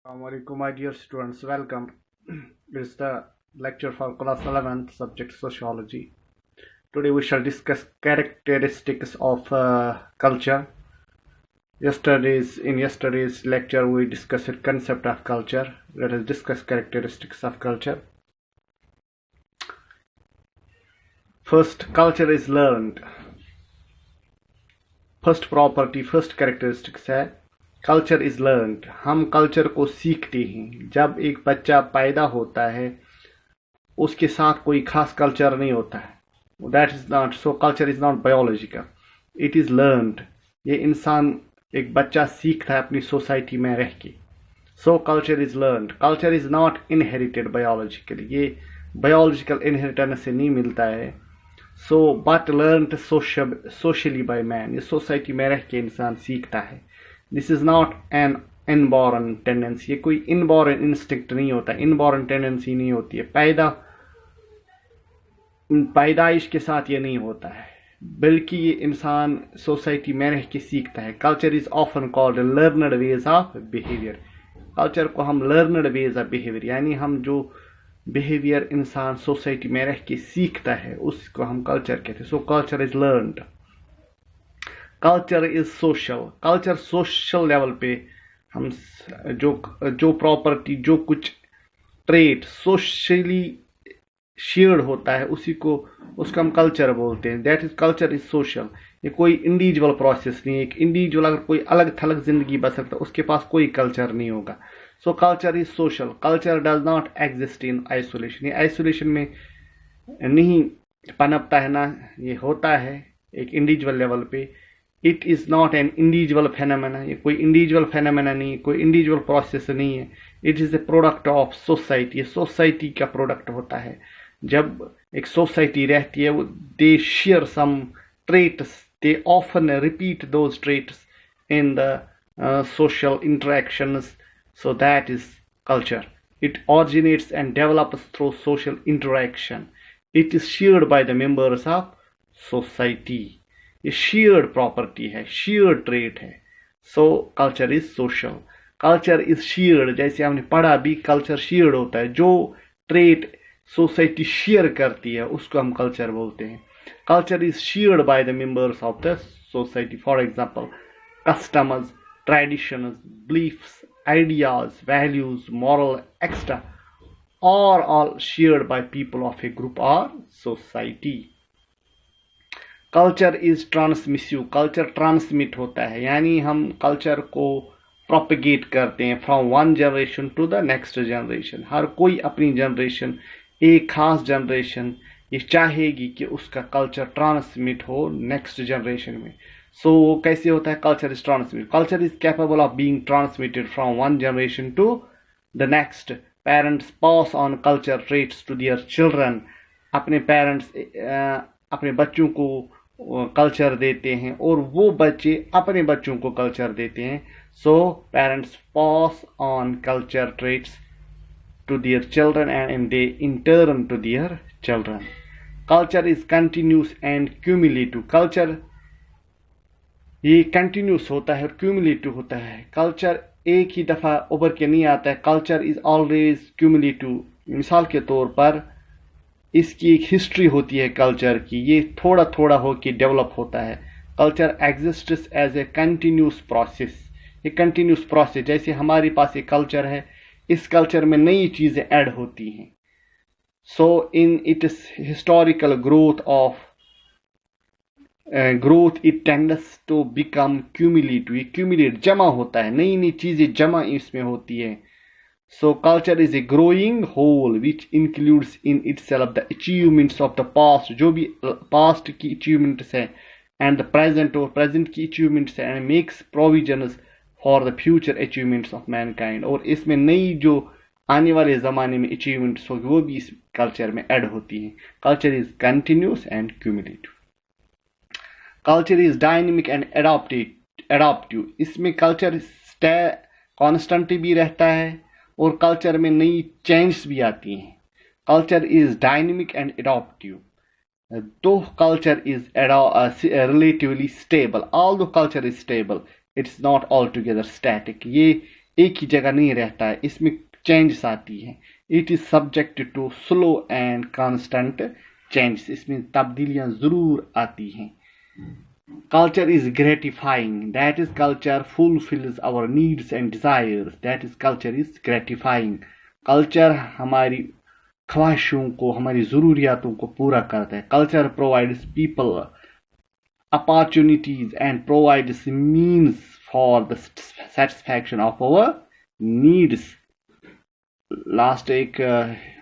Assalamualaikum, my dear students. Welcome. This is the lecture for class 11, subject sociology. Today we shall discuss characteristics of culture. In yesterday's lecture we discussed concept of culture. Let us discuss characteristics of culture. First, culture is learned. First property, first characteristics है culture is learned. हम culture को सीखते हैं. जब एक बच्चा पैदा होता है उसके साथ कोई खास कल्चर नहीं होता है. That is not so. Culture is not biological, it is learned. ये इंसान एक बच्चा सीखता है अपनी सोसाइटी में रह के. सो culture is learned. Culture is not inherited biologically. ये बायोलॉजिकल इनहेरिटेंस से नहीं मिलता है. So but learned socially by man. ये सोसाइटी में रह के इंसान सीखता है. This is not an inborn tendency. ये कोई इनबॉर्न इंस्टिंक्ट नहीं होता, इनबॉर्न टेंडेंसी नहीं होती है. पैदाइश के साथ ये नहीं होता है, बल्कि ये इंसान सोसाइटी में रह के सीखता है. Culture is often called learned ways of behaviour. Culture को हम लर्नड वेज ऑफ बिहेवियर, यानी हम जो बिहेवियर इंसान सोसाइटी में रह के सीखता है उसको हम कल्चर कहते हैं. सो culture is learned. Culture is social. Culture social level पे हम जो प्रॉपर्टी, जो कुछ ट्रेट सोशली शेयर्ड होता है उसको हम कल्चर बोलते हैं. That is culture is social. ये कोई इंडिविजुअल प्रोसेस नहीं है. एक इंडिविजुअल अगर कोई अलग थलग जिंदगी बस सकता है उसके पास कोई कल्चर नहीं होगा. सो culture is social. Culture does not exist in isolation. ये आइसोलेशन में नहीं पनपता है ना, ये होता है एक इंडिविजुअल लेवल पे. It is not an individual phenomena. ये कोई इंडिविजुअल फेनोमेना नहीं है, कोई इंडिविजुअल प्रोसेस नहीं है. It is the product of society. ये सोसाइटी का प्रोडक्ट होता है. जब एक सोसाइटी रहती है वो they share some traits, they often repeat those traits in the social interactions. So that is culture. It originates and develops through social interaction. It is shared by the members of society. ये shared property है, shared trait है. सो culture is social. Culture is shared. जैसे हमने पढ़ा भी, culture shared होता है. जो ट्रेट सोसाइटी शेयर करती है उसको हम कल्चर बोलते हैं. Culture is shared by the members of the society. For example, customs, traditions, beliefs, ideas, values, moral extra are all shared by people of a group or society. Culture is transmissive. Culture transmit होता है, यानी हम culture को propagate करते हैं from one generation to the next generation. हर कोई अपनी जनरेशन, एक खास जनरेशन ये चाहेगी कि उसका कल्चर ट्रांसमिट हो नेक्स्ट जनरेशन में. सो कैसे होता है? Culture is transmit. Culture is capable of being transmitted from one generation to the next. Parents pass on culture traits to their children. अपने पेरेंट्स अपने बच्चों को कल्चर देते हैं और वो बच्चे अपने बच्चों को कल्चर देते हैं. So parents pass on culture traits to their children and they in turn to their children. Culture is continuous and cumulative. Culture ये कंटिन्यूस होता है और क्यूमुलेटिव होता है. कल्चर एक ही दफा उभर के नहीं आता है. Culture is always cumulative. मिसाल के तौर पर इसकी एक हिस्ट्री होती है कल्चर की. ये थोड़ा थोड़ा होकर डेवलप होता है. Culture exists as a continuous process. ये कंटिन्यूस प्रोसेस, जैसे हमारे पास एक कल्चर है, इस कल्चर में नई चीजें ऐड होती हैं. So in it is historical growth it tends to become cumulative. ये क्यूमुलेट जमा होता है, नई नई चीजें जमा इसमें होती है. So culture is a growing whole which includes in itself the achievements of the past, जो भी past की achievements है, and the present और present की achievements है, and makes provisions for the future achievements of mankind. और इसमें नई जो आने वाले ज़माने में achievements होगी वो भी इस culture में add होती हैं. Culture is continuous and cumulative. Culture is dynamic and adaptive. इसमें culture constant भी रहता है और कल्चर में नई चेंज भी आती हैं. Culture is dynamic and adaptive. Though culture is relatively stable. Although culture is stable, it's not altogether static. ये एक ही जगह नहीं रहता है, इसमें चेंजेस आती हैं। It is subject to slow and constant changes, इसमें तब्दीलियां ज़रूर आती हैं। Culture is gratifying, that is culture fulfills our needs and desires, that is culture is gratifying। Culture हमारी ख्वाहिशों को, हमारी ज़रूरियातों को पूरा करता है। Culture provides people opportunities and provides means for the satisfaction of our needs। Last एक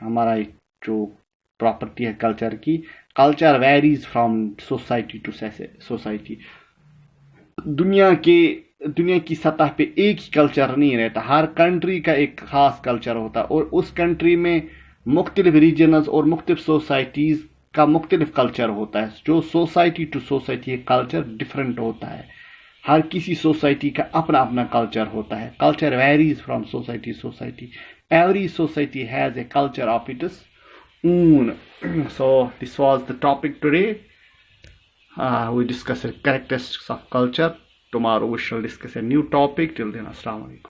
हमारा जो प्रॉपर्टी है कल्चर की, culture varies from society to society. दुनिया की सतह पे एक ही कल्चर नहीं रहता, हर कंट्री का एक खास कल्चर होता है और उस कंट्री में मुख्तलिफ रीजनस और मुख्तलिफ सोसाइटीज़ का मुख्तलिफ कल्चर होता है। जो society to society culture different होता है, हर किसी सोसाइटी का अपना अपना कल्चर होता है। Culture varies from society society, every society has a culture of its own। So this was the topic today। We discussed the characteristics of culture। Tomorrow we shall discuss a new topic। Till then, Assalamu alaikum।